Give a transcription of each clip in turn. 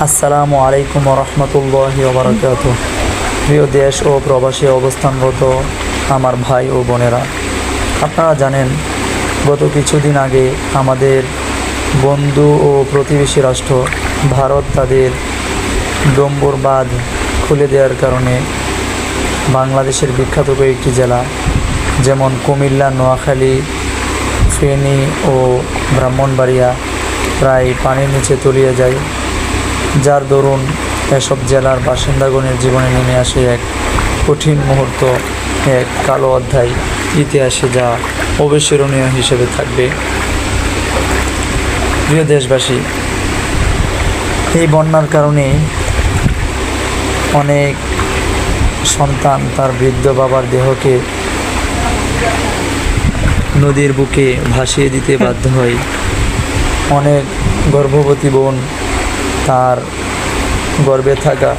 আসসালামু আলাইকুম রহমতুল্লাহি ওবরাকাতুহু। প্রিয় দেশ ও প্রবাসী অবস্থানরত আমার ভাই ও বোনেরা, আপনারা জানেন গত কিছুদিন আগে আমাদের বন্ধু ও প্রতিবেশী রাষ্ট্র ভারত তাদের ডম্বুর বাঁধ খুলে দেওয়ার কারণে বাংলাদেশের বিখ্যাত কয়েকটি জেলা যেমন কুমিল্লা, নোয়াখালী, ফেনী ও ব্রাহ্মণবাড়িয়া প্রায় পানির নিচে তলিয়ে যায়, যার দরুন এসব জেলার বাসিন্দাগণের জীবনে নেমে আসে এক কঠিন মুহূর্ত, এক কালো অধ্যায় ইতিহাসে, যা অবিস্মরণীয় হিসেবে থাকবে। প্রিয় দেশবাসী, এই বন্যার কারণে অনেক সন্তান তার বৃদ্ধ বাবার দেহকে নদীর বুকে ভাসিয়ে দিতে বাধ্য হয়। অনেক গর্ভবতী বোন তার গর্ভে থাকা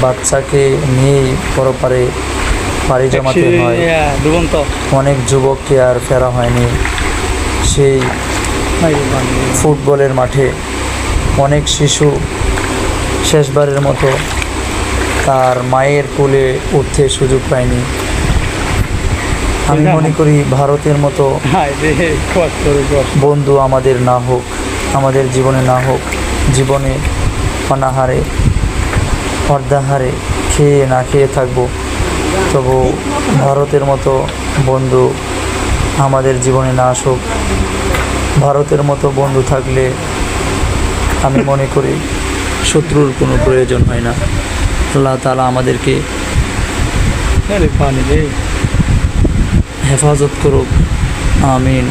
বাচ্চাকে নিয়েই পরপারে পাড়ি জমাতে হয়। অনেক যুবককে আর ফেরা হয়নি সেই ফুটবলের মাঠে। অনেক শিশু শেষবারের মতো তার মায়ের কোলে উঠতে সুযোগ পায়নি। আমি মনে করি ভারতের মতো বন্ধু আমাদের না হোক, আমাদের জীবনে না হোক। জীবনে অনাহারে অর্ধাহারে খেয়ে না খেয়ে থাকবো, তবু ভারতের মতো বন্ধু আমাদের জীবনে না আসুক। ভারতের মতো বন্ধু থাকলে আমি মনে করি শত্রুর কোনো প্রয়োজন হয় না। আল্লাহ তাআলা আমাদেরকে হেফাজত করুক, আমিন।